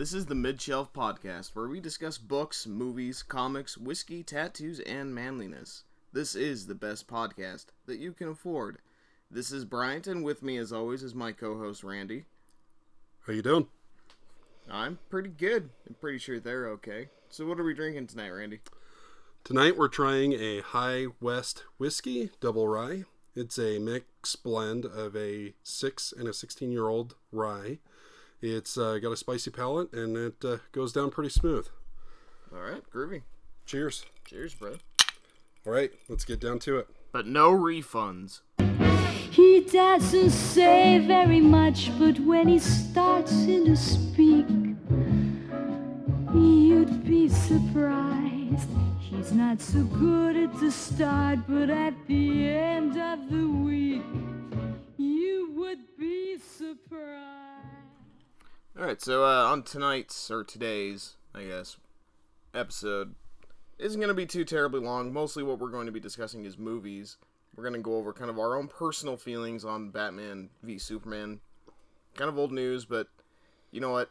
This is the Midshelf podcast, where we discuss books, movies, comics, whiskey, tattoos, and manliness. This is the best podcast that you can afford. This is Bryant, and with me, as always, is my co-host, Randy. How you doing? I'm pretty good. I'm pretty sure they're okay. So what are we drinking tonight, Randy? Tonight we're trying a High West whiskey, double rye. It's a mixed blend of a 6 and a 16-year-old rye. It's got a spicy palate, and it goes down pretty smooth. All right, groovy. Cheers. Cheers, bro. All right, let's get down to it. But no refunds. He doesn't say very much, but when he starts to speak, you'd be surprised. He's not so good at the start, but at the end of the week, you would be surprised. Alright, so on tonight's, or today's, I guess, episode, isn't going to be too terribly long. Mostly what we're going to be discussing is movies. We're going to go over kind of our own personal feelings on Batman v Superman. Kind of old news, but you know what?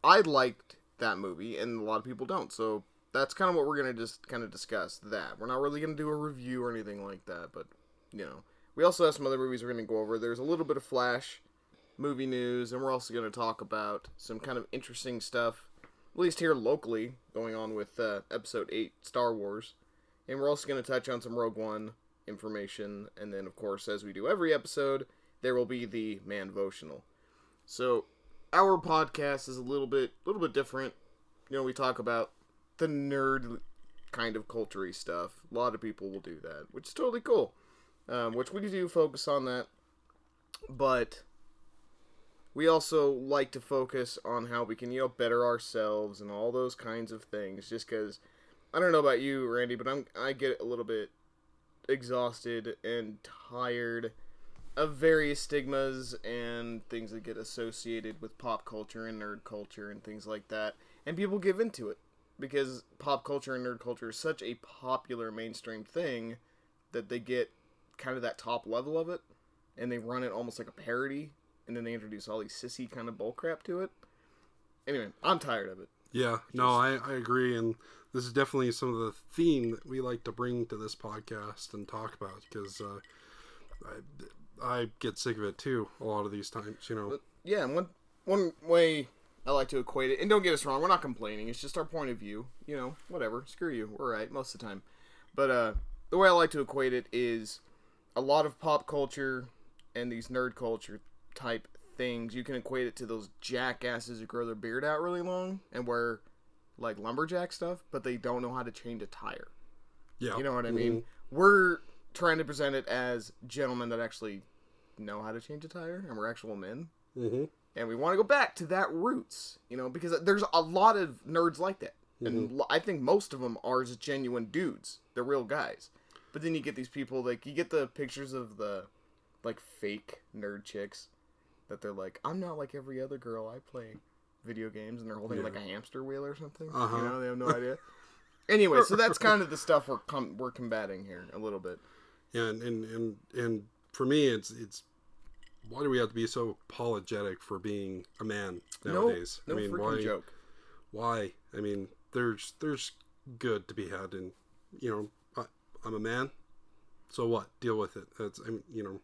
I liked that movie, and a lot of people don't, so that's kind of what we're going to just kind of discuss, that. We're not really going to do a review or anything like that, but, you know. We also have some other movies we're going to go over. There's a little bit of Flash movie news, and we're also going to talk about some kind of interesting stuff, at least here locally, going on with Ep01, StarWars. And we're also going to touch on some Rogue One information, and then, of course, as we do every episode, there will be the manvotional. So, our podcast is a little bit different. You know, we talk about the nerd kind of culture-y stuff. A lot of people will do that, which is totally cool. Which we do focus on that, but we also like to focus on how we can, you know, better ourselves and all those kinds of things. Just because, I don't know about you, Randy, but I get a little bit exhausted and tired of various stigmas and things that get associated with pop culture and nerd culture and things like that. And people give into it because pop culture and nerd culture is such a popular mainstream thing that they get kind of that top level of it, and they run it almost like a parody, and then they introduce all these sissy kind of bullcrap to it. Anyway, I'm tired of it. Yeah, no, I agree, and this is definitely some of the theme that we like to bring to this podcast and talk about, because I get sick of it too a lot of these times, you know. Yeah, and one way I like to equate it, and don't get us wrong, we're not complaining, it's just our point of view, you know, whatever, screw you, we're right most of the time. But the way I like to equate it is a lot of pop culture and these nerd culture type things, you can equate it to those jackasses who grow their beard out really long and wear like lumberjack stuff, but they don't know how to change a tire. Yeah. You know what I mean? We're trying to present it as gentlemen that actually know how to change a tire, and we're actual men. Mm-hmm. And we want to go back to that roots, you know, because there's a lot of nerds like that. And I think most of them are just genuine dudes. They're real guys. But then you get these people, like, you get the pictures of the, like, fake nerd chicks that they're like, I'm not like every other girl, I play video games, and they're holding, like, a hamster wheel or something. Uh-huh. You know, they have no idea. Anyway, so that's kind of the stuff we're combating here a little bit. Yeah, and for me, it's why do we have to be so apologetic for being a man nowadays? No, I mean, freaking joke. Why? I mean, there's good to be had, and you know, I'm a man, so what? Deal with it. That's, I mean, you know.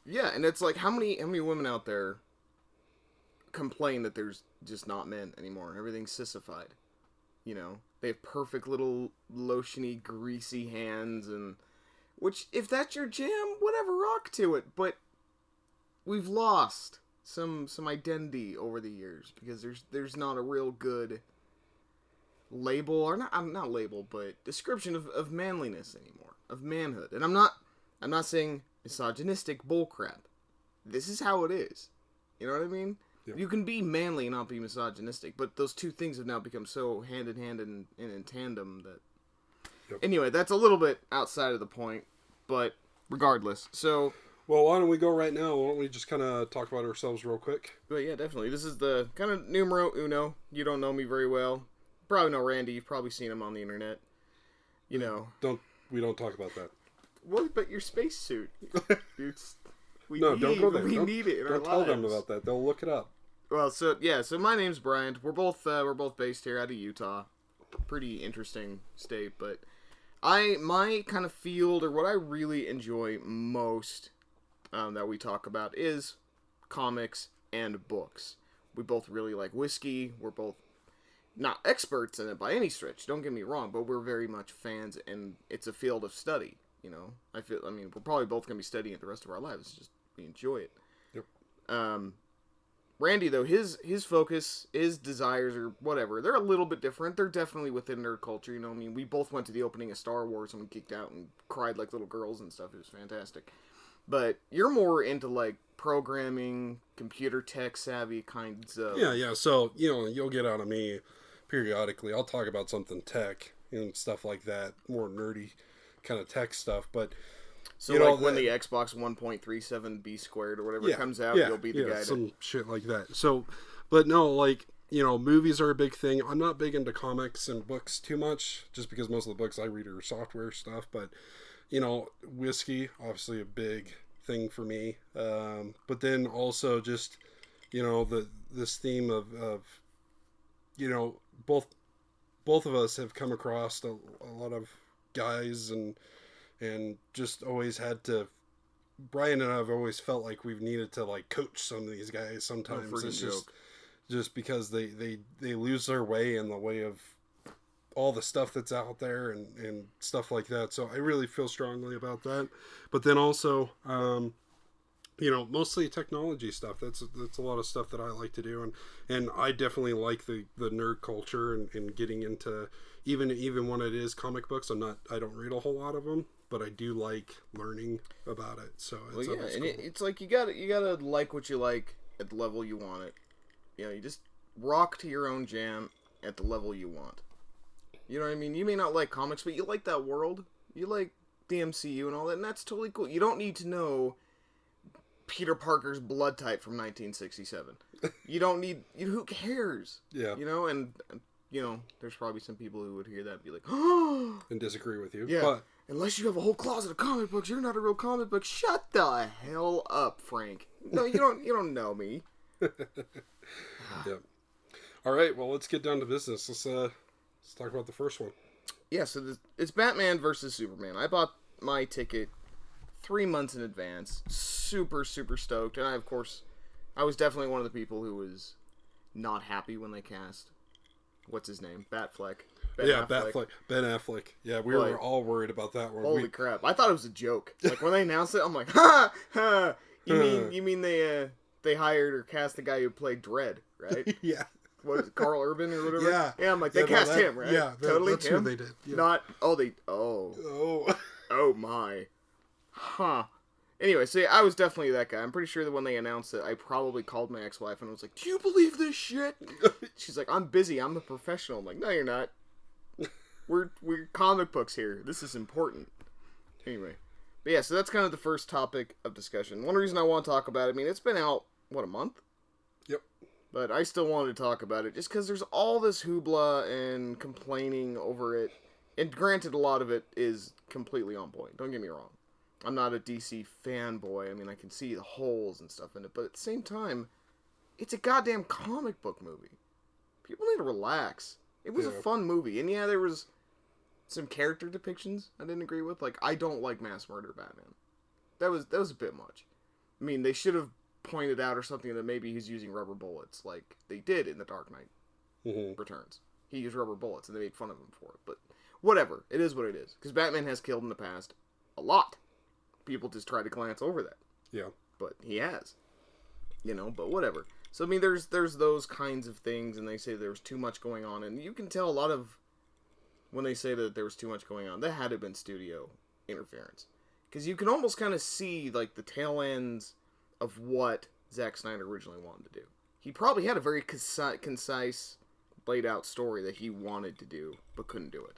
Yeah, and it's like, how many women out there complain that there's just not men anymore? Everything's sissified. You know, they have perfect little lotiony, greasy hands, and which, if that's your jam, whatever, rock to it. But we've lost some identity over the years because there's not a real good label, or not label, but description of manliness anymore, of manhood. And I'm not saying misogynistic bullcrap. This is how it is. You know what I mean? Yep. You can be manly and not be misogynistic, but those two things have now become so hand in hand and in tandem that... Yep. Anyway, that's a little bit outside of the point, but regardless, so... Well, why don't we go right now? Why don't we just kind of talk about ourselves real quick? But yeah, definitely. This is the kind of numero uno. You don't know me very well. Probably know Randy. You've probably seen him on the internet. You know. We don't talk about that. What about your spacesuit? Don't go there. We need it in our lives. Don't tell them about that. They'll look it up. Well, so my name's Brian. We're both based here out of Utah. Pretty interesting state, but my kind of field, or what I really enjoy most that we talk about, is comics and books. We both really like whiskey. We're both not experts in it by any stretch, don't get me wrong, but we're very much fans, and it's a field of study, you know? I mean, we're probably both going to be studying it the rest of our lives. It's just, we enjoy it. Yep. Randy, though, his focus, his desires, or whatever, they're a little bit different. They're definitely within nerd culture, you know? I mean, we both went to the opening of Star Wars, and we geeked out and cried like little girls and stuff. It was fantastic. But you're more into, like, programming, computer tech savvy kinds of... Yeah. So, you know, you'll get out of me periodically. I'll talk about something tech and stuff like that, more nerdy kind of tech stuff. But so, you know, when the Xbox 1.37B squared or whatever comes out, you'll be the guy some shit like that. So, but no, like, you know, movies are a big thing. I'm not big into comics and books too much, just because most of the books I read are software stuff. But, you know, whiskey, obviously a big thing for me. But then also just, you know, this theme of you know, both of us have come across a lot of guys and just always had to. Brian and I have always felt like we've needed to, like, coach some of these guys sometimes. No it's just because they lose their way in the way of all the stuff that's out there and stuff like that. So I really feel strongly about that. But then also, you know, mostly technology stuff. That's a lot of stuff that I like to do, and I definitely like the nerd culture and getting into even when it is comic books. I don't read a whole lot of them, but I do like learning about it. So it's cool. It's like you gotta like what you like at the level you want it. You know, you just rock to your own jam at the level you want. You know what I mean? You may not like comics, but you like that world. You like the MCU and all that, and that's totally cool. You don't need to know Peter Parker's blood type from 1967. You don't need... who cares? Yeah. You know, and, you know, there's probably some people who would hear that and be like, oh! And disagree with you. Yeah. But unless you have a whole closet of comic books, you're not a real comic book. Shut the hell up, Frank. No, you don't know me. Yep. All right, well, let's get down to business. Let's talk about the first one. Yeah, so it's Batman versus Superman. I bought my ticket 3 months in advance. Super stoked. And I was definitely one of the people who was not happy when they cast, what's his name? Batfleck. Ben Affleck. Yeah, we were all worried about that one. Holy crap. I thought it was a joke. Like, when they announced it, I'm like, ha! You mean they hired or cast the guy who played Dredd, right? Yeah. What is it, Carl Urban or whatever? Yeah. Yeah, I'm like, they cast him, right? Yeah, totally that's him. who they did. Yeah. Not, oh my. Huh. Anyway, so yeah, I was definitely that guy. I'm pretty sure that when they announced it, I probably called my ex-wife and was like, do you believe this shit? She's like, I'm busy. I'm a professional. I'm like, no, you're not. We're comic books here. This is important. Anyway. But yeah, so that's kind of the first topic of discussion. One reason I want to talk about it, I mean, it's been out, a month? Yep. But I still wanted to talk about it just because there's all this hoopla and complaining over it. And granted, a lot of it is completely on point. Don't get me wrong. I'm not a DC fanboy. I mean, I can see the holes and stuff in it. But at the same time, it's a goddamn comic book movie. People need to relax. It was a fun movie. And yeah, there was some character depictions I didn't agree with. Like, I don't like mass murder Batman. That was a bit much. I mean, they should have pointed out or something that maybe he's using rubber bullets like they did in The Dark Knight Returns. He used rubber bullets and they made fun of him for it. But whatever. It is what it is. Because Batman has killed in the past a lot. People just try to glance over that. Yeah. But he has. You know, but whatever. So, I mean, there's those kinds of things, and they say there's too much going on. And you can tell a lot of, when they say that there was too much going on, that had to have been studio interference. Because you can almost kind of see, like, the tail ends of what Zack Snyder originally wanted to do. He probably had a very concise, laid out story that he wanted to do, but couldn't do it.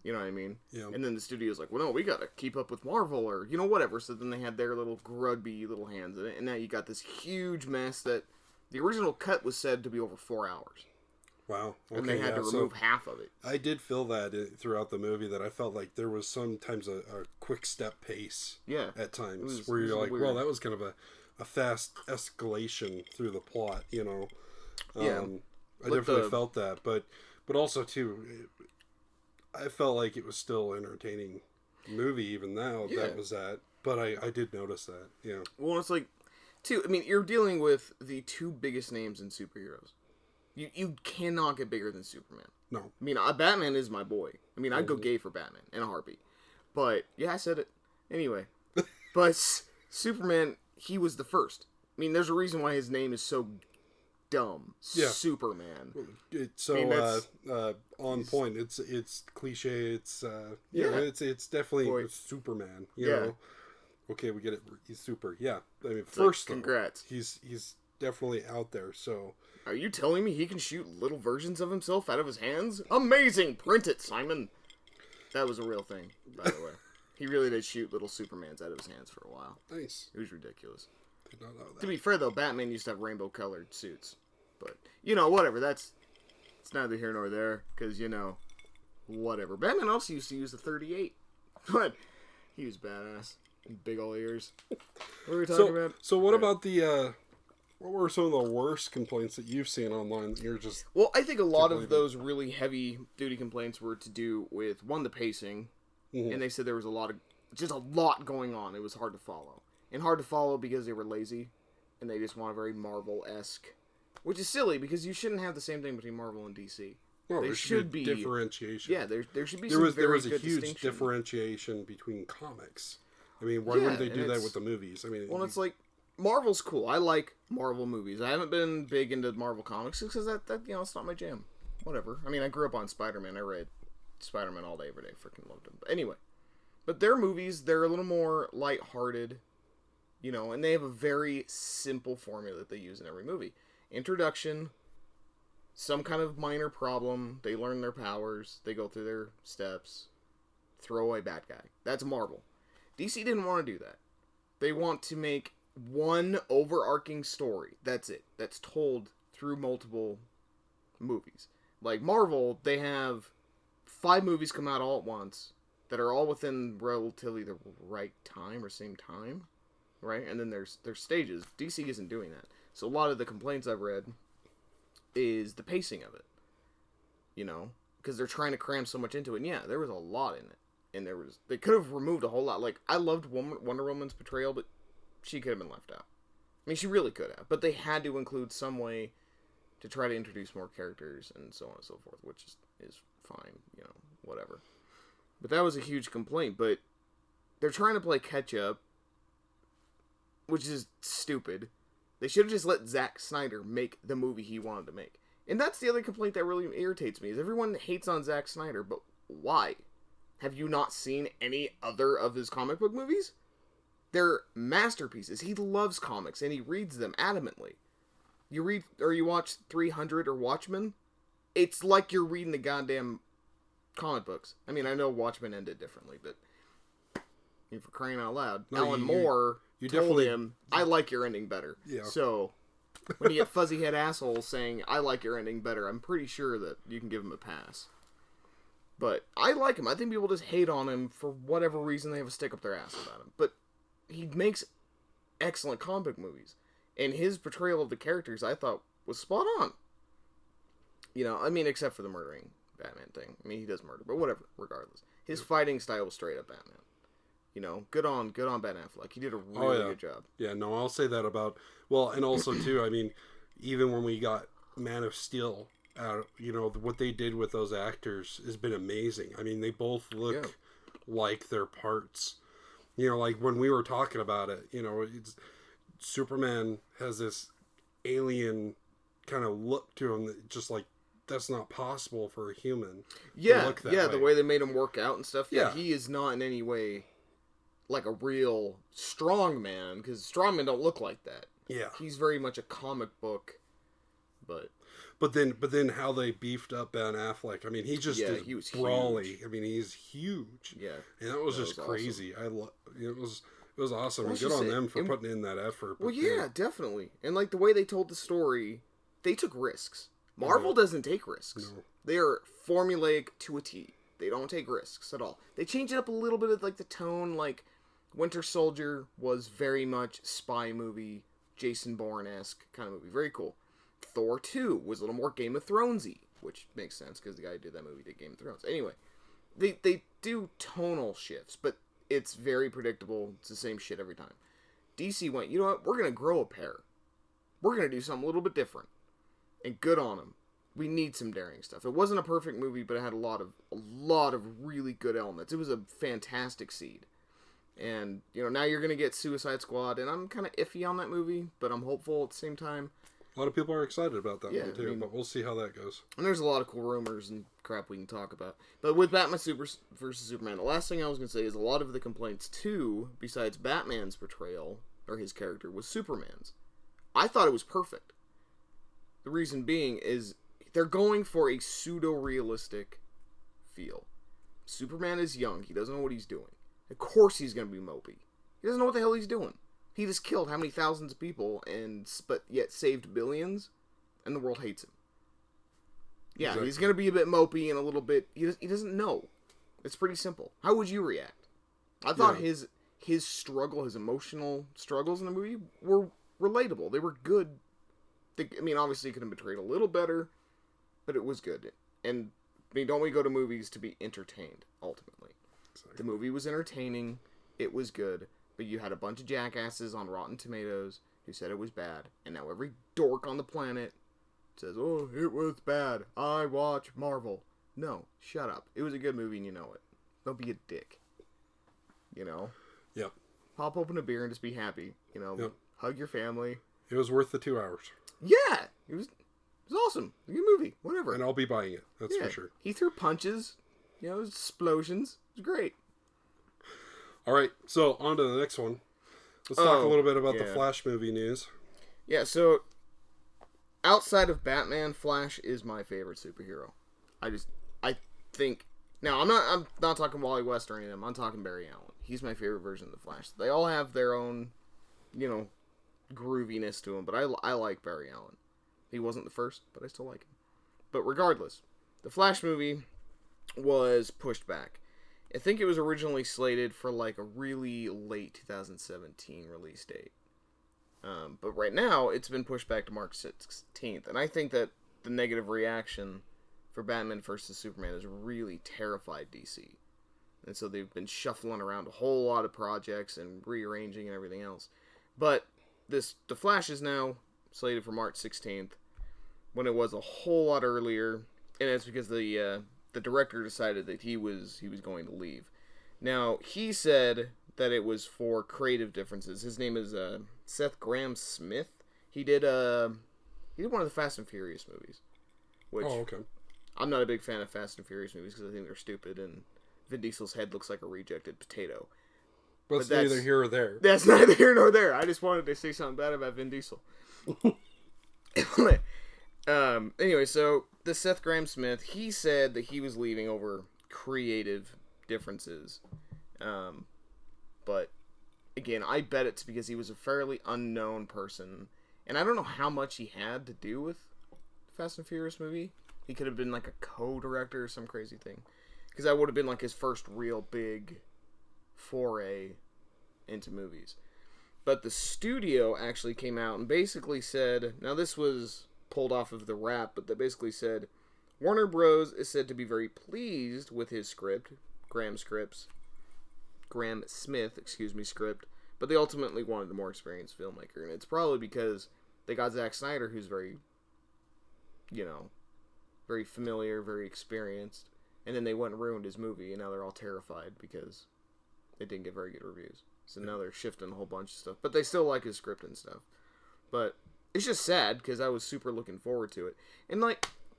You know what I mean? Yeah. And then the studio's like, well, no, we gotta keep up with Marvel, or, you know, whatever. So then they had their little grubby little hands in it, and now you got this huge mess that the original cut was said to be over 4 hours. Wow. Okay, and they had to remove half of it. I did feel that throughout the movie, that I felt like there was sometimes a quick step pace. Yeah. At times, where you're like, weird. well, that was kind of a a fast escalation through the plot. You know, Yeah, I definitely felt that, but also too, I felt like it was still entertaining movie even now that was that. But I did notice that. Yeah. Well, it's like, too. I mean, you're dealing with the two biggest names in superheroes. You cannot get bigger than Superman. No. I mean, Batman is my boy. I mean, I'd go gay for Batman in a heartbeat. But yeah, I said it anyway. But Superman, he was the first. I mean, there's a reason why his name is so dumb. Yeah. Superman. It's so on point. It's cliche. It's it's definitely Superman. You know. Okay, we get it. He's super. Yeah. I mean, first congrats. He's definitely out there. So. Are you telling me he can shoot little versions of himself out of his hands? Amazing! Print it, Simon. That was a real thing, by the way. He really did shoot little Supermans out of his hands for a while. Nice. It was ridiculous. Did not know that. To be fair, though, Batman used to have rainbow-colored suits. But, you know, whatever. It's neither here nor there, because, you know, whatever. Batman also used to use the 38. But he was badass. Big ol' ears. What were we talking about? So what about the... what were some of the worst complaints that you've seen online that you're just... Well, I think a lot of those really heavy-duty complaints were to do with, one, the pacing. Mm-hmm. And they said there was a lot going on. It was hard to follow. And hard to follow because they were lazy. And they just want a very Marvel-esque... Which is silly, because you shouldn't have the same thing between Marvel and DC. Well, there should be differentiation. Yeah, there should be there was a huge differentiation between comics. I mean, why wouldn't they do that with the movies? I mean, well, it's like... Marvel's cool. I like Marvel movies. I haven't been big into Marvel comics because that you know, it's not my jam. Whatever. I mean, I grew up on Spider-Man. I read Spider-Man all day, every day. Freaking loved him. But anyway. But their movies, they're a little more lighthearted, you know, and they have a very simple formula that they use in every movie. Introduction, some kind of minor problem, they learn their powers, they go through their steps, throw away bad guy. That's Marvel. DC didn't want to do that. They want to make one overarching story. That's it. That's told through multiple movies. Like Marvel, they have 5 movies come out all at once that are all within relatively the right time or same time, right? And then there's stages. DC isn't doing that. So a lot of the complaints I've read is the pacing of it. You know, because they're trying to cram so much into it. And yeah, there was a lot in it. And they could have removed a whole lot. Like, I loved Wonder Woman's portrayal, but she could have been left out. I mean, she really could have. But they had to include some way to try to introduce more characters and so on and so forth, which is fine, you know, whatever. But that was a huge complaint. But they're trying to play catch-up, which is stupid. They should have just let Zack Snyder make the movie he wanted to make. And that's the other complaint that really irritates me, is everyone hates on Zack Snyder, but why? Have you not seen any other of his comic book movies? They're masterpieces. He loves comics, and he reads them adamantly. You read, or you watch 300 or Watchmen, it's like you're reading the goddamn comic books. I mean, I know Watchmen ended differently, but for crying out loud, no, Alan Moore told him, I like your ending better. Yeah. So, when you get fuzzy head assholes saying, I like your ending better, I'm pretty sure that you can give him a pass. But I like him. I think people just hate on him for whatever reason. They have a stick up their ass about him. But he makes excellent comic book movies. And his portrayal of the characters, I thought, was spot on. You know, I mean, except for the murdering Batman thing. I mean, he does murder, but whatever, regardless. His fighting style was straight up Batman. You know, good on Ben Affleck. He did a really good job. Yeah, no, I'll say that about... Well, and also, too, I mean, even when we got Man of Steel... you know, what they did with those actors has been amazing. I mean, they both look like their parts. You know, like when we were talking about it, you know, Superman has this alien kind of look to him that just like, that's not possible for a human. Yeah, to look that way. The way they made him work out and stuff. Yeah, he is not in any way like a real strong man, because strong men don't look like that. Yeah. He's very much a comic book, But then how they beefed up Ben Affleck. I mean, he just is he was brawly. Huge. I mean, he's huge. Yeah. And that was just crazy. Awesome. It was awesome. And good on them for putting in that effort. Well, yeah, definitely. And like the way they told the story, they took risks. Marvel doesn't take risks. No. They are formulaic to a T. They don't take risks at all. They change it up a little bit of like the tone. Like Winter Soldier was very much spy movie Jason Bourne-esque kind of movie. Very cool. Thor 2 was a little more Game of Thronesy, which makes sense because the guy who did that movie did Game of Thrones. Anyway, they do tonal shifts, but it's very predictable. It's the same shit every time. DC went, you know what? We're going to grow a pair. We're going to do something a little bit different. And good on them. We need some daring stuff. It wasn't a perfect movie, but it had a lot of really good elements. It was a fantastic seed. And, you know, now you're going to get Suicide Squad, and I'm kind of iffy on that movie, but I'm hopeful at the same time. A lot of people are excited about that one, too, but we'll see how that goes. And there's a lot of cool rumors and crap we can talk about. But with Batman versus Superman, the last thing I was going to say is a lot of the complaints, too, besides Batman's portrayal, or his character, was Superman's. I thought it was perfect. The reason being is they're going for a pseudo-realistic feel. Superman is young. He doesn't know what he's doing. Of course he's going to be mopey. He doesn't know what the hell he's doing. He just killed how many thousands of people, but yet saved billions, and the world hates him. Yeah, exactly. He's going to be a bit mopey and a little bit... He doesn't know. It's pretty simple. How would you react? I thought his struggle, his emotional struggles in the movie were relatable. They were good. Obviously he could have been portrayed a little better, but it was good. And, don't we go to movies to be entertained, ultimately? Exactly. The movie was entertaining. It was good. But you had a bunch of jackasses on Rotten Tomatoes who said it was bad. And now every dork on the planet says, oh, it was bad. I watch Marvel. No, shut up. It was a good movie and you know it. Don't be a dick. You know? Yep. Pop open a beer and just be happy. You know? Yep. Hug your family. It was worth the 2 hours. Yeah! It was awesome. A good movie. Whatever. And I'll be buying it. That's for sure. He threw punches. You know, explosions. It was great. All right, so on to the next one. Let's talk a little bit about the Flash movie news. Yeah, so outside of Batman, Flash is my favorite superhero. I think now I'm not talking Wally West or any of them. I'm talking Barry Allen. He's my favorite version of the Flash. They all have their own, grooviness to them, but I like Barry Allen. He wasn't the first, but I still like him. But regardless, the Flash movie was pushed back. I think it was originally slated for like a really late 2017 release date. But right now, it's been pushed back to March 16th. And I think that the negative reaction for Batman vs. Superman has really terrified DC. And so they've been shuffling around a whole lot of projects and rearranging and everything else. But the Flash is now slated for March 16th, when it was a whole lot earlier. And it's because the director decided that he was going to leave. Now, he said that it was for creative differences. His name is Seth Grahame-Smith. He did one of the Fast and Furious movies. Which okay. I'm not a big fan of Fast and Furious movies because I think they're stupid and Vin Diesel's head looks like a rejected potato. But that's neither here or there. That's neither here nor there. I just wanted to say something bad about Vin Diesel. Anyway, so the Seth Grahame-Smith, he said that he was leaving over creative differences. But again, I bet it's because he was a fairly unknown person, and I don't know how much he had to do with the Fast and Furious movie. He could have been like a co-director or some crazy thing, because that would have been like his first real big foray into movies. But the studio actually came out and basically said, now this was pulled off of the Wrap, but they basically said Warner Bros. Is said to be very pleased with his script, Grahame-Smith, script, but they ultimately wanted a more experienced filmmaker, and it's probably because they got Zack Snyder, who's very, very familiar, very experienced, and then they went and ruined his movie, and now they're all terrified because it didn't get very good reviews. So now they're shifting a whole bunch of stuff, but they still like his script and stuff. But it's just sad because I was super looking forward to it, and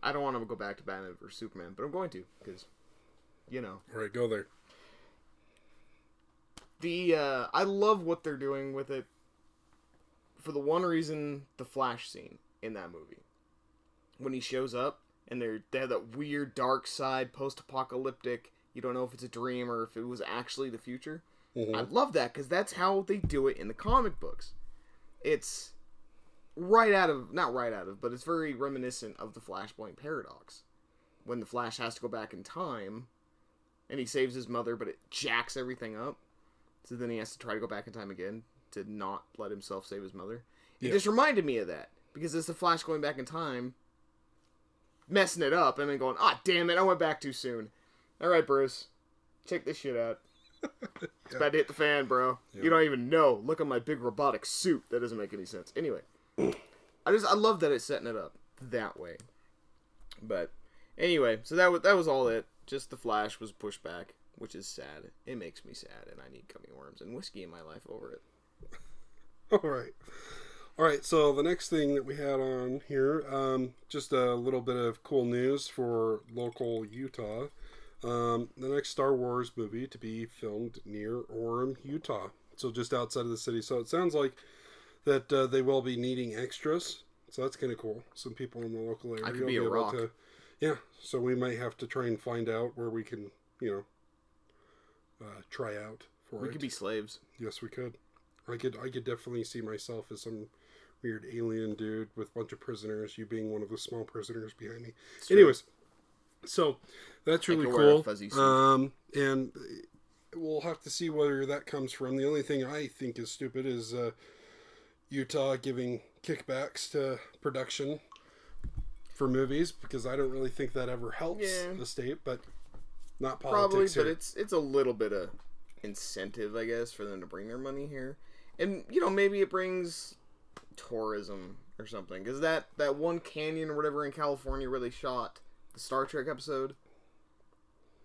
I don't want to go back to Batman vs Superman, but I'm going to because, All right, go there. I love what they're doing with it. For the one reason, the Flash scene in that movie, when he shows up and they have that weird dark side, post-apocalyptic. You don't know if it's a dream or if it was actually the future. Mm-hmm. I love that because that's how they do it in the comic books. It's not right out of, but it's very reminiscent of the Flashpoint paradox. When the Flash has to go back in time, and he saves his mother, but it jacks everything up. So then he has to try to go back in time again to not let himself save his mother. It just reminded me of that. Because it's the Flash going back in time, messing it up, and then going, damn it, I went back too soon. Alright, Bruce. Check this shit out. It's about to hit the fan, bro. You don't even know. Look at my big robotic suit. That doesn't make any sense. Anyway. I love that it's setting it up that way. But, anyway, so that was all it. Just the Flash was pushed back, which is sad. It makes me sad, and I need gummy worms and whiskey in my life over it. All right, so the next thing that we had on here, just a little bit of cool news for local Utah. The next Star Wars movie to be filmed near Orem, Utah. So just outside of the city. So it sounds like that they will be needing extras. So that's kind of cool. Some people in the local area I could will be a able rock. to... Yeah, so we might have to try and find out where we can, try out for it. We could be slaves. Yes, we could. I could definitely see myself as some weird alien dude with a bunch of prisoners, you being one of the small prisoners behind me. Anyways, so that's really cool. And we'll have to see where that comes from. The only thing I think is stupid is Utah giving kickbacks to production for movies, because I don't really think that ever helps the state, but not politics. Probably, but it's a little bit of incentive, I guess, for them to bring their money here. And, maybe it brings tourism or something. Because that one canyon or whatever in California where they shot the Star Trek episode,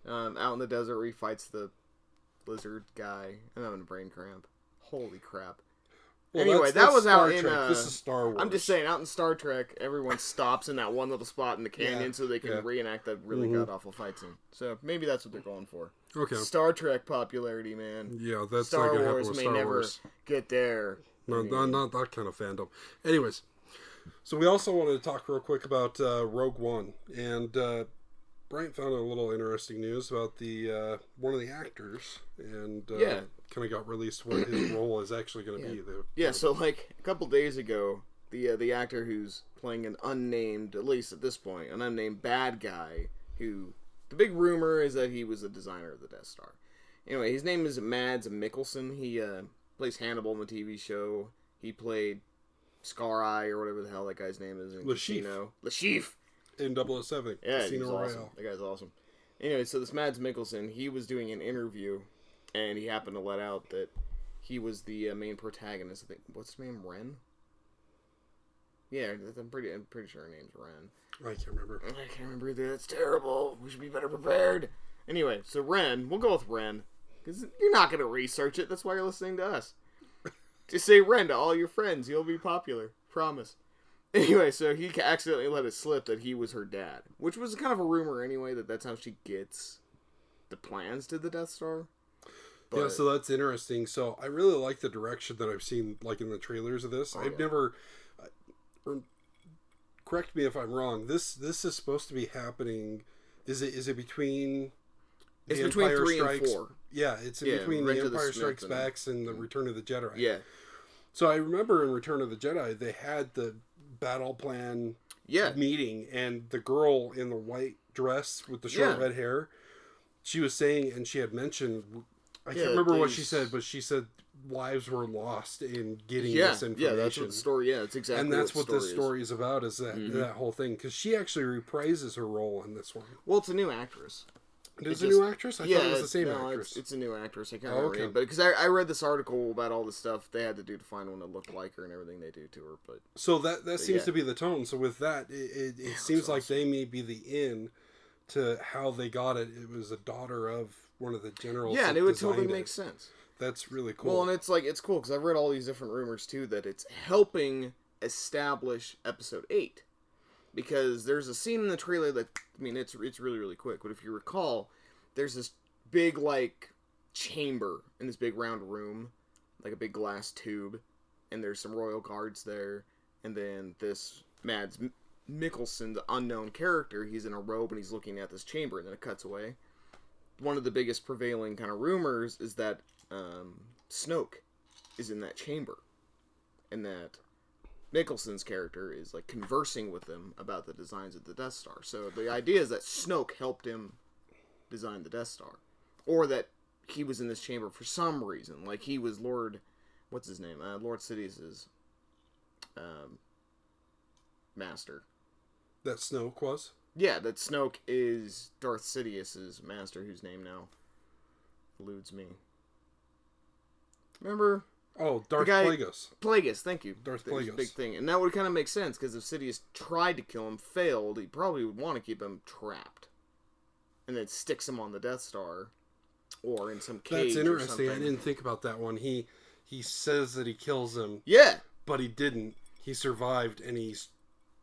out in the desert where he fights the lizard guy. I'm having a brain cramp. Holy crap. Well, anyway, that was out in... this is Star Wars. I'm just saying, out in Star Trek, everyone stops in that one little spot in the canyon so they can reenact that really god-awful fight scene. So maybe that's what they're going for. Okay. Star Trek popularity, man. Yeah, that's Star not going to happen Wars with may Star never Wars. get there. No, not that kind of fandom. Anyways, so we also wanted to talk real quick about Rogue One. And Bryant found a little interesting news about the one of the actors. And kind of got released what his role is actually going to be. So like a couple days ago, the actor who's playing an unnamed, at least at this point, an unnamed bad guy, who the big rumor is that he was a designer of the Death Star. Anyway, his name is Mads Mikkelsen. He plays Hannibal in the TV show. He played Scar Eye or whatever the hell that guy's name is in Casino. Lashif! In 007. Yeah, Casino he's Royale. awesome. That guy's awesome. Anyway, so this Mads Mikkelsen, he was doing an interview, and he happened to let out that he was the main protagonist. I think, what's his name? Ren? Yeah, I'm pretty sure her name's Ren. I can't remember. I can't remember either. That's terrible. We should be better prepared. Anyway, so Ren, we'll go with Ren. Because you're not going to research it. That's why you're listening to us. Just say Ren to all your friends. You'll be popular. Promise. Anyway, so he accidentally let it slip that he was her dad. Which was kind of a rumor anyway, that's how she gets the plans to the Death Star. But... Yeah, so that's interesting. So I really like the direction that I've seen, like in the trailers of this. I've never... correct me if I'm wrong. This is supposed to be happening... Is it between... It's between 3 and 4. Yeah, it's in between The Empire Strikes Back and The Return of the Jedi. Yeah. So I remember in Return of the Jedi, they had the battle plan meeting, and the girl in the white dress with the short red hair, she was saying, and she had mentioned, I can't remember what she said, but she said lives were lost in getting this information. Yeah, that's what the story, it's exactly and that's what this story is about, is that, that whole thing, because she actually reprises her role in this one. Well, it's a new actress. Is it a new actress? I thought it was the same actress. It's a new actress. I can't remember. But because I read this article about all the stuff they had to do to find one that looked like her and everything they do to her. But so that seems to be the tone. So with that, it seems like they may be the in to how they got it. It was a daughter of one of the generals. Yeah, and it would totally make sense. That's really cool. Well, and it's cool because I've read all these different rumors too that it's helping establish Episode 8. Because there's a scene in the trailer that, I mean, it's really, really quick. But if you recall, there's this big, like, chamber in this big round room. Like a big glass tube. And there's some royal guards there. And then this Mads Mikkelsen, the unknown character, he's in a robe and he's looking at this chamber. And then it cuts away. One of the biggest prevailing kind of rumors is that Snoke is in that chamber. And that Mikkelsen's character is like conversing with them about the designs of the Death Star. So the idea is that Snoke helped him design the Death Star, or that he was in this chamber for some reason. Like he was Lord, what's his name? Lord Sidious's master. That Snoke was? Yeah, that Snoke is Darth Sidious's master, whose name now eludes me. Remember? Oh, Darth Plagueis. Plagueis, thank you. Darth That was a Plagueis. big thing. And that would kind of make sense, because if Sidious tried to kill him, failed, he probably would want to keep him trapped. And then sticks him on the Death Star, or in some cage. That's interesting. Or I didn't think about that one. He says that he kills him. Yeah. But he didn't. He survived, and he's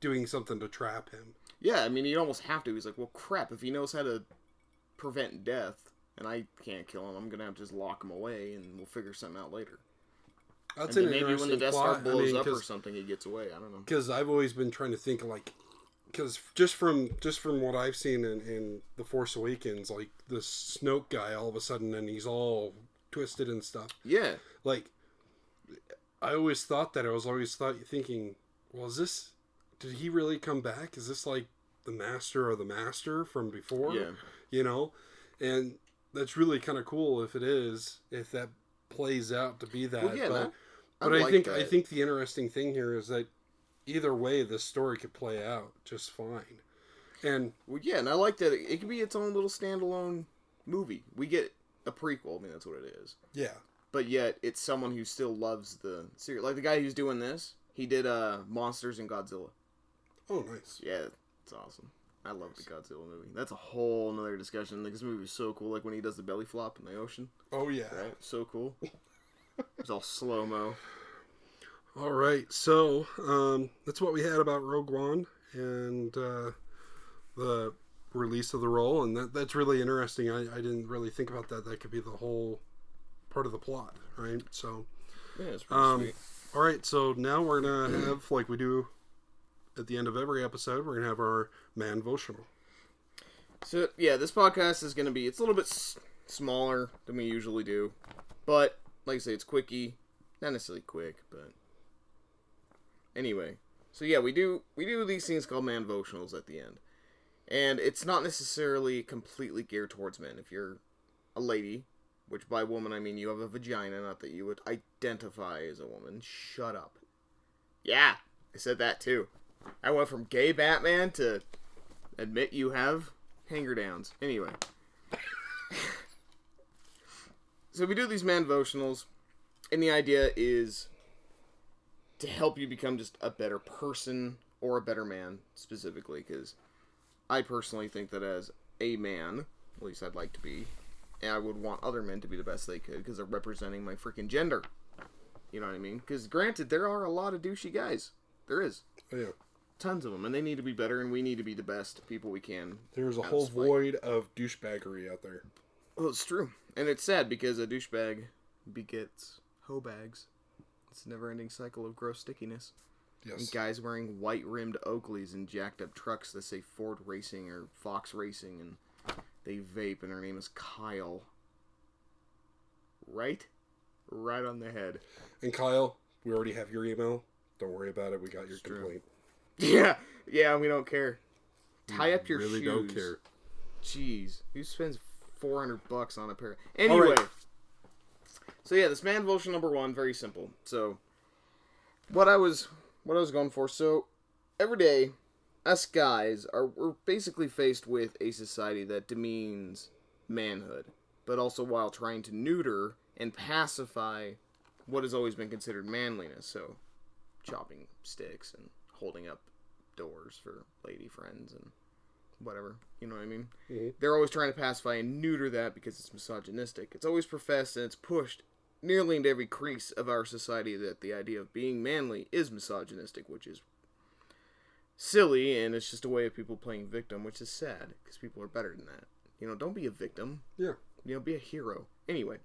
doing something to trap him. Yeah, I mean, he'd almost have to. He's like, well, crap, if he knows how to prevent death, and I can't kill him, I'm going to have to just lock him away, and we'll figure something out later. That's and an maybe interesting when the Death plot. Star blows up or something, he gets away. I don't know. Because I've always been trying to think, like, because just from what I've seen in The Force Awakens, like, the Snoke guy, all of a sudden, and he's all twisted and stuff. Yeah. Like, I always thought that. I was always thinking, well, did he really come back? Is this like the master or the master from before? Yeah. You know? And that's really kind of cool if that plays out to be that. Well, yeah, but I like I think the interesting thing here is that either way, the story could play out just fine. And well, yeah, and I like that it could be its own little standalone movie. We get a prequel. I mean, that's what it is. yeah. But yet, it's someone who still loves the series. Like the guy who's doing this, he did Monsters and Godzilla. Oh, nice. Yeah, it's awesome. I love the Godzilla movie. That's a whole nother discussion. Like, this movie is so cool. Like when he does the belly flop in the ocean. Oh, yeah. Right? So cool. It's all slow-mo. All right, so that's what we had about Rogue One and the release of the role, and that's really interesting. I didn't really think about that. That could be the whole part of the plot, right? So, Yeah, it's pretty sweet. all right, so now we're gonna have, like we do at the end of every episode, we're gonna have our manvotional. So, yeah, this podcast is going to be, it's a little bit smaller than we usually do. But, like I say, it's quickie. Not necessarily quick, but... Anyway. So, yeah, we do these things called manvotionals at the end. And it's not necessarily completely geared towards men. If you're a lady, which by woman I mean you have a vagina, not that you would identify as a woman. Shut up. Yeah, I said that too. I went from gay Batman to admit you have hanger downs. Anyway. So we do these manvotionals, and the idea is to help you become just a better person, or a better man, specifically, because I personally think that as a man, at least I'd like to be, and I would want other men to be the best they could, because they're representing my freaking gender. You know what I mean? Because granted, there are a lot of douchey guys. There is. Oh, yeah. Tons of them, and they need to be better, and we need to be the best people we can. There's a whole void of douchebaggery out there. Well, it's true. And it's sad, because a douchebag begets hoe bags. It's a never-ending cycle of gross stickiness. Yes. And guys wearing white-rimmed Oakleys and jacked-up trucks that say Ford Racing or Fox Racing, and they vape, and her name is Kyle. Right? Right on the head. And Kyle, we already have your email. Don't worry about it. We got your complaint. Yeah, we don't care. Tie up your really shoes. Don't care. Jeez, who spends $400 on a pair? Anyway, right. So yeah, this manvotion number 1, very simple. So, what I was going for. So, every day, us guys we're basically faced with a society that demeans manhood, but also while trying to neuter and pacify what has always been considered manliness. So, chopping sticks and holding up doors for lady friends and whatever, you know what I mean? Mm-hmm. They're always trying to pacify and neuter that because it's misogynistic. It's always professed and it's pushed nearly into every crease of our society that the idea of being manly is misogynistic, which is silly, and it's just a way of people playing victim, which is sad, because people are better than that. You know, don't be a victim. Yeah. You know, be a hero. Anyway.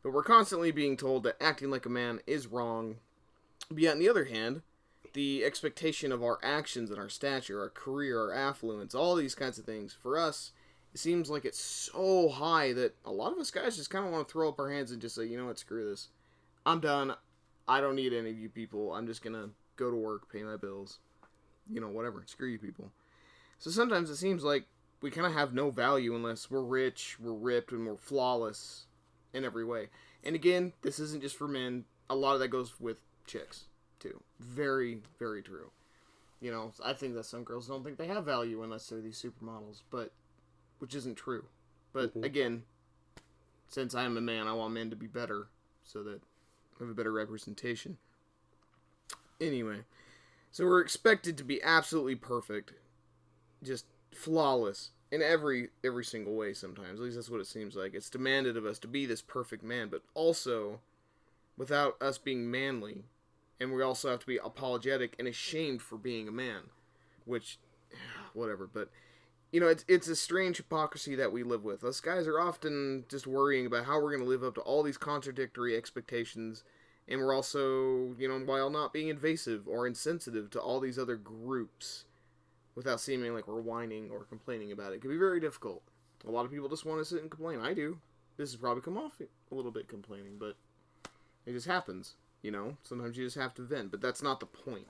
But we're constantly being told that acting like a man is wrong. But yet, on the other hand, the expectation of our actions and our stature, our career, our affluence, all these kinds of things, for us, it seems like it's so high that a lot of us guys just kind of want to throw up our hands and just say, you know what, screw this. I'm done. I don't need any of you people. I'm just going to go to work, pay my bills. You know, whatever. Screw you people. So sometimes it seems like we kind of have no value unless we're rich, we're ripped, and we're flawless in every way. And again, this isn't just for men. A lot of that goes with chicks, too. Very, very true. You know, I think that some girls don't think they have value unless they're these supermodels, but which isn't true. But again, since I'm a man, I want men to be better so that I have a better representation. Anyway, so we're expected to be absolutely perfect, just flawless in every single way sometimes. At least that's what it seems like. It's demanded of us to be this perfect man, but also without us being manly. And we also have to be apologetic and ashamed for being a man. Which, whatever, but, you know, it's a strange hypocrisy that we live with. Us guys are often just worrying about how we're going to live up to all these contradictory expectations. And we're also, you know, while not being invasive or insensitive to all these other groups, without seeming like we're whining or complaining about it. It can be very difficult. A lot of people just want to sit and complain. I do. This has probably come off a little bit complaining, but it just happens. You know, sometimes you just have to vent, but that's not the point.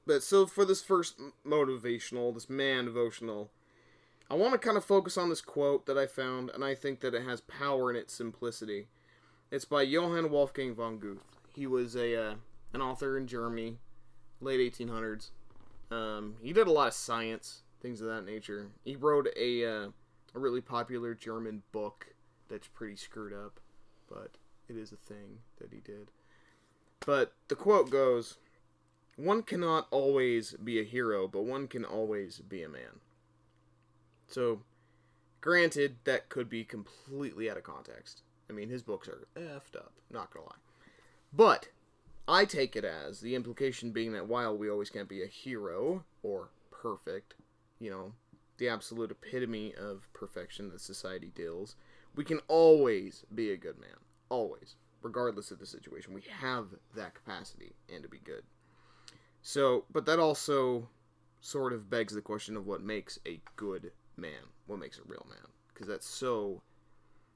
But so for this first motivational, this man devotional, I want to kind of focus on this quote that I found, and I think that it has power in its simplicity. It's by Johann Wolfgang von Goethe. He was an author in Germany, late 1800s. He did a lot of science, things of that nature. He wrote a really popular German book that's pretty screwed up, but it is a thing that he did. But the quote goes, "One cannot always be a hero, but one can always be a man." So, granted, that could be completely out of context. I mean, his books are effed up, not gonna lie. But I take it as the implication being that while we always can't be a hero or perfect, you know, the absolute epitome of perfection that society deals, we can always be a good man. Always. Regardless of the situation. We have that capacity and to be good. So, but that also sort of begs the question of what makes a good man. What makes a real man. Because that's so,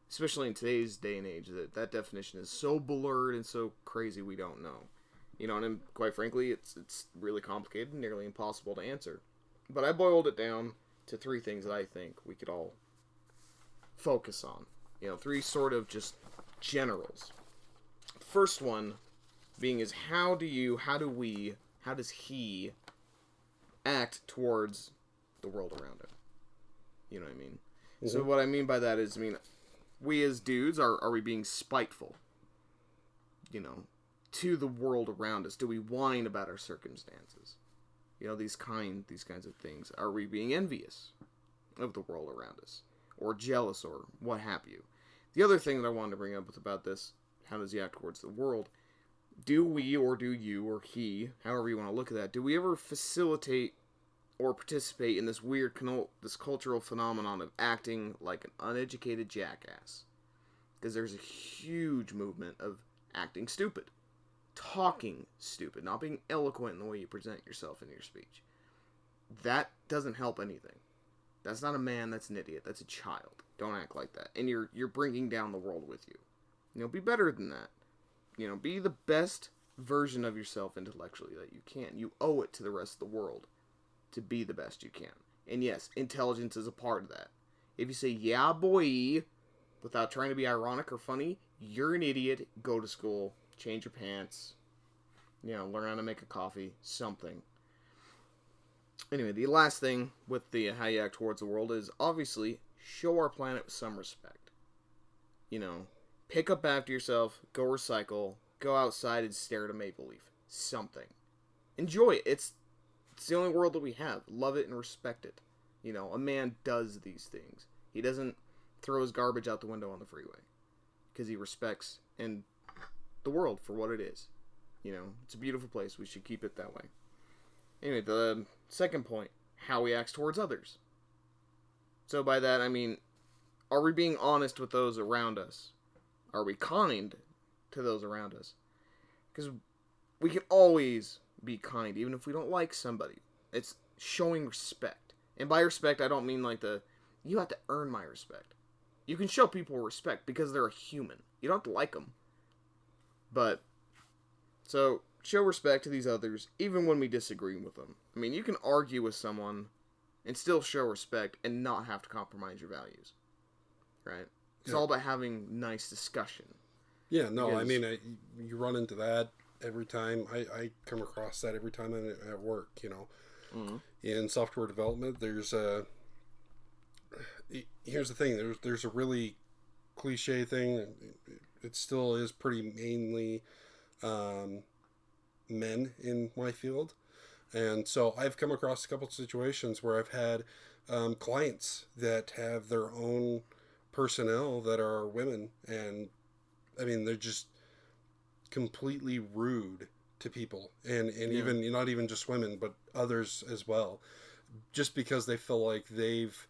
especially in today's day and age, that definition is so blurred and so crazy we don't know. You know, and quite frankly, it's really complicated and nearly impossible to answer. But I boiled it down to 3 things that I think we could all focus on. You know, 3 sort of just generals. The first one being is how does he act towards the world around him? You know what I mean? Mm-hmm. So what I mean by that is, we as dudes, are we being spiteful? You know, to the world around us? Do we whine about our circumstances? You know, these kinds of things. Are we being envious of the world around us? Or jealous, or what have you? The other thing that I wanted to bring up about this, how does he act towards the world? Do we, or do you, or he, however you want to look at that, do we ever facilitate or participate in this weird, this cultural phenomenon of acting like an uneducated jackass? Because there's a huge movement of acting stupid. Talking stupid. Not being eloquent in the way you present yourself in your speech. That doesn't help anything. That's not a man, that's an idiot. That's a child. Don't act like that. And you're bringing down the world with you. You know, be better than that. You know, be the best version of yourself intellectually that you can. You owe it to the rest of the world to be the best you can. And yes, intelligence is a part of that. If you say, yeah, boy, without trying to be ironic or funny, you're an idiot. Go to school. Change your pants. You know, learn how to make a coffee. Something. Anyway, the last thing with the how you act towards the world is obviously show our planet with some respect. You know, pick up after yourself, go recycle, go outside and stare at a maple leaf. Something. Enjoy it. It's the only world that we have. Love it and respect it. You know, a man does these things. He doesn't throw his garbage out the window on the freeway. Because he respects and the world for what it is. You know, it's a beautiful place. We should keep it that way. Anyway, the second point, how he acts towards others. So by that, I mean, are we being honest with those around us? Are we kind to those around us? Because we can always be kind, even if we don't like somebody. It's showing respect. And by respect, I don't mean like you have to earn my respect. You can show people respect because they're a human. You don't have to like them. But, so, show respect to these others, even when we disagree with them. I mean, you can argue with someone and still show respect and not have to compromise your values. Right? It's all about having nice discussion. Yeah, no, because, I mean, you run into that every time. I come across that every time I'm at work, you know. Mm-hmm. In software development, here's the thing. There's a really cliche thing. It still is pretty mainly men in my field. And so I've come across a couple of situations where I've had clients that have their own personnel that are women. And, I mean, they're just completely rude to people. And even, not even just women, but others as well. Just because they feel like they've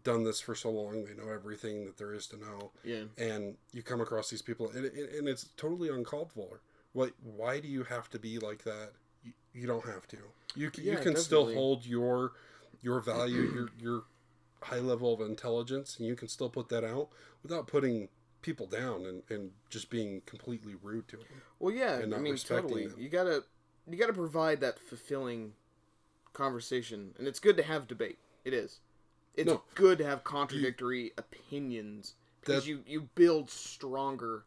done this for so long, they know everything that there is to know. Yeah. And you come across these people, and it's totally uncalled for. Why do you have to be like that? You don't have to. You can definitely. still hold your value, your high level of intelligence, and you can still put that out without putting people down and just being completely rude to them. Well, yeah, I mean, totally. Them. You gotta provide that fulfilling conversation, and it's good to have debate. It is. It's good to have contradictory opinions because you build stronger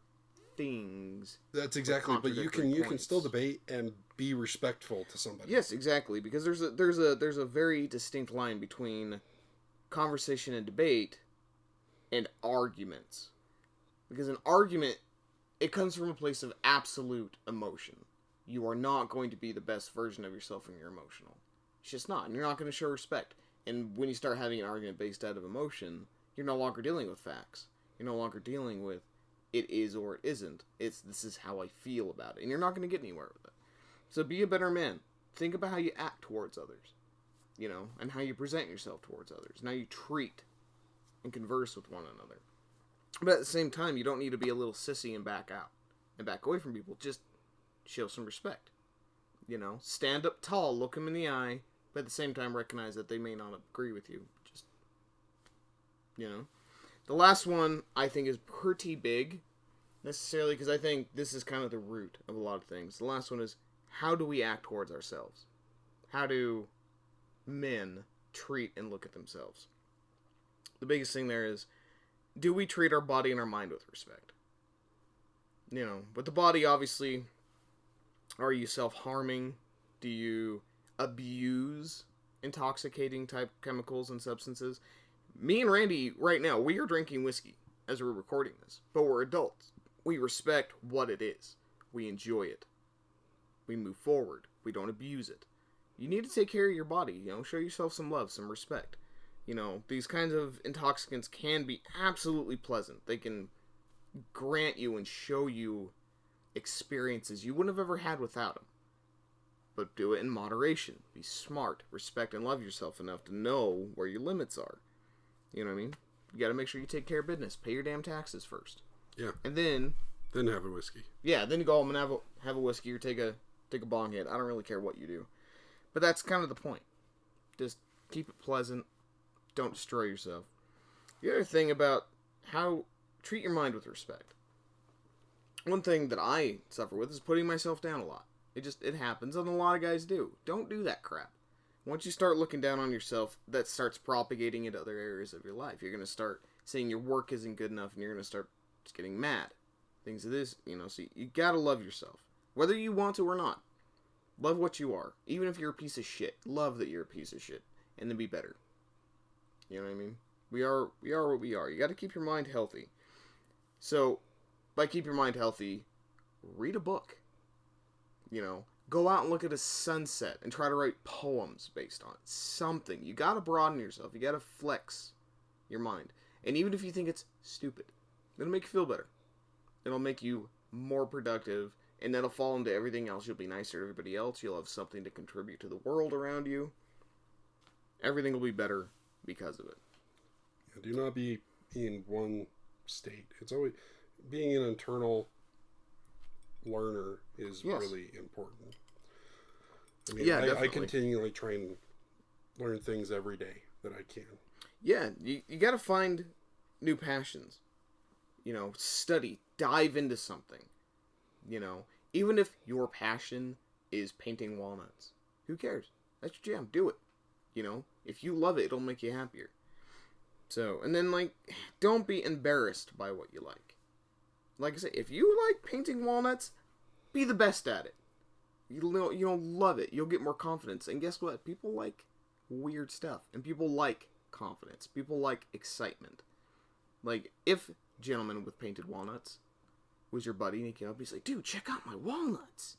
things. That's exactly. But you can still debate and be respectful to somebody. Yes, exactly. Because there's a very distinct line between conversation and debate and arguments. Because an argument, it comes from a place of absolute emotion. You are not going to be the best version of yourself when you're emotional. It's just not. And you're not going to show respect. And when you start having an argument based out of emotion, you're no longer dealing with facts. You're no longer dealing with it is or it isn't. It's this is how I feel about it. And you're not going to get anywhere with it. So be a better man. Think about how you act towards others. You know, and how you present yourself towards others. And how you treat and converse with one another. But at the same time, you don't need to be a little sissy and back out. And back away from people. Just show some respect. You know, stand up tall, look them in the eye, but at the same time recognize that they may not agree with you. Just, you know. The last one, I think, is pretty big, necessarily, because I think this is kind of the root of a lot of things. The last one is, how do we act towards ourselves? How do men treat and look at themselves? The biggest thing there is, do we treat our body and our mind with respect? You know, with the body, obviously, are you self-harming? Do you abuse intoxicating type chemicals and substances? Me and Randy, right now, we are drinking whiskey as we're recording this. But we're adults. We respect what it is. We enjoy it. We move forward. We don't abuse it. You need to take care of your body, you know, show yourself some love, some respect. You know, these kinds of intoxicants can be absolutely pleasant. They can grant you and show you experiences you wouldn't have ever had without them. But do it in moderation. Be smart. Respect and love yourself enough to know where your limits are. You know what I mean? You gotta make sure you take care of business. Pay your damn taxes first. Yeah. And then have a whiskey. Yeah, then you go home and have a whiskey or take a bong hit. I don't really care what you do. But that's kind of the point. Just keep it pleasant. Don't destroy yourself. The other thing about how treat your mind with respect. One thing that I suffer with is putting myself down a lot. It happens, and a lot of guys do. Don't do that crap. Once you start looking down on yourself, that starts propagating into other areas of your life. You're going to start saying your work isn't good enough, and you're going to start just getting mad. Things of this, you know, so you got to love yourself. Whether you want to or not. Love what you are. Even if you're a piece of shit. Love that you're a piece of shit. And then be better. You know what I mean? We are what we are. You got to keep your mind healthy. So, by keep your mind healthy, read a book. You know, go out and look at a sunset and try to write poems based on it. Something. You got to broaden yourself. You got to flex your mind. And even if you think it's stupid, it'll make you feel better. It'll make you more productive, and that'll fall into everything else. You'll be nicer to everybody else. You'll have something to contribute to the world around you. Everything will be better because of it. Do not be in one state. It's always being an internal learner is really important. I mean, I continually try and learn things every day that I can. Yeah, you got to find new passions. You know, study, dive into something. You know, even if your passion is painting walnuts, who cares? That's your jam. Do it. You know, if you love it, it'll make you happier. So, and then, like, don't be embarrassed by what you like. Like I say, if you like painting walnuts, be the best at it. You'll love it. You'll get more confidence. And guess what? People like weird stuff. And people like confidence. People like excitement. Like, if Gentleman with Painted Walnuts was your buddy and he came up and he's like, dude, check out my walnuts.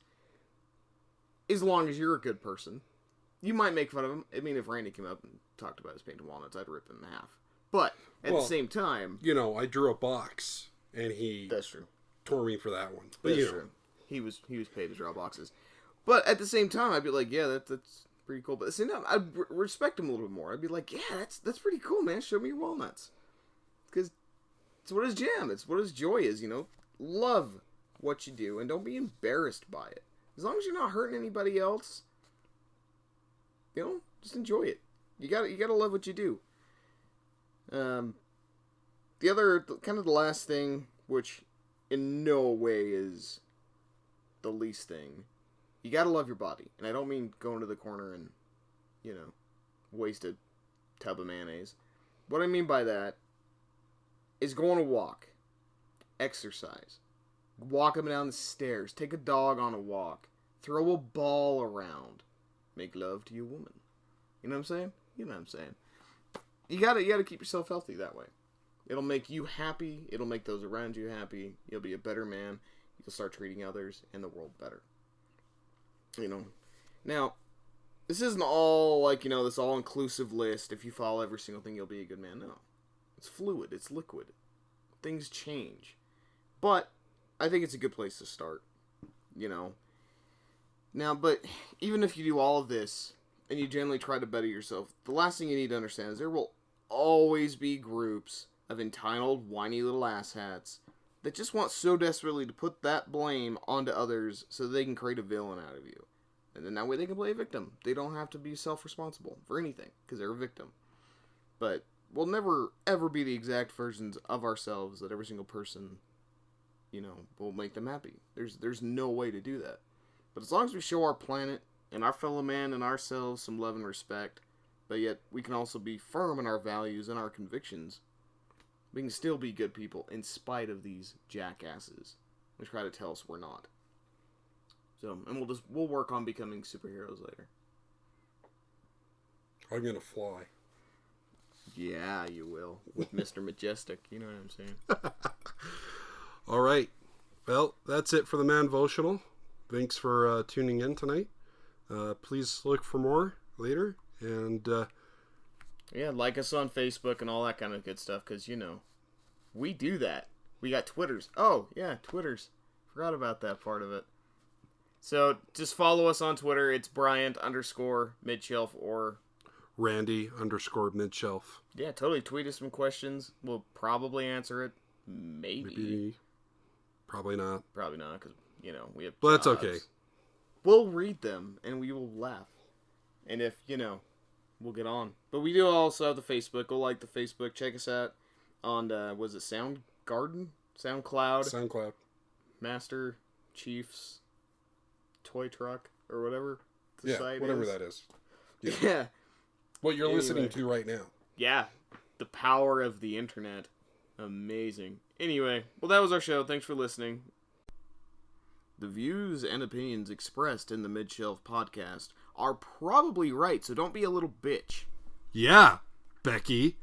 As long as you're a good person, you might make fun of him. I mean, if Randy came up and talked about his painted walnuts, I'd rip him in half. But at the same time, I drew a box and he that's true. Tore me for that one. But that's true. He was paid to draw boxes. But at the same time, I'd be like, yeah, that's pretty cool. But at the same time, I'd respect him a little bit more. I'd be like, yeah, that's pretty cool, man. Show me your walnuts. Because it's what his jam. It's what his joy is, Love what you do and don't be embarrassed by it. As long as you're not hurting anybody else, just enjoy it. You gotta love what you do. The other, kind of the last thing, which in no way is the least thing, you gotta love your body. And I don't mean going to the corner and, waste a tub of mayonnaise. What I mean by that is go on a walk. Exercise. Walk up and down the stairs. Take a dog on a walk. Throw a ball around. Make love to your woman. You know what I'm saying? You know what I'm saying. You gotta keep yourself healthy that way. It'll make you happy. It'll make those around you happy. You'll be a better man. You'll start treating others and the world better. Now, this isn't all this all-inclusive list. If you follow every single thing, you'll be a good man. No. It's fluid. It's liquid. Things change. But I think it's a good place to start. Now, but even if you do all of this and you generally try to better yourself, the last thing you need to understand is there will always be groups of entitled, whiny little asshats that just want so desperately to put that blame onto others so they can create a villain out of you. And then that way they can play a victim. They don't have to be self-responsible for anything because they're a victim. But we'll never, ever be the exact versions of ourselves that every single person, will make them happy. There's no way to do that. But as long as we show our planet and our fellow man and ourselves some love and respect, but yet we can also be firm in our values and our convictions, we can still be good people in spite of these jackasses who try to tell us we're not. So, and we'll work on becoming superheroes later. I'm gonna fly. Yeah, you will. With Mr. Majestic, you know what I'm saying? All right. Well, that's it for the manvotional. Thanks for tuning in tonight. Please look for more later. And, yeah, like us on Facebook and all that kind of good stuff. Because, we do that. We got Twitters. Oh, yeah, Twitters. Forgot about that part of it. So, just follow us on Twitter. It's Bryant_Midshelf or Randy_Midshelf. Yeah, totally. Tweet us some questions. We'll probably answer it. Maybe. Probably not. Probably not, because, we have But jobs. that's okay. We'll read them, and we will laugh. And if, we'll get on. But we do also have the Facebook. Go like the Facebook. Check us out on, was it SoundCloud? SoundCloud. Master Chief's Toy Truck, or whatever the site whatever is. That is. Yeah. What you're listening to right now. Yeah. The power of the internet. Amazing. Anyway, well, that was our show. Thanks for listening. The views and opinions expressed in the Midshelf podcast are probably right, so don't be a little bitch. Yeah, Becky.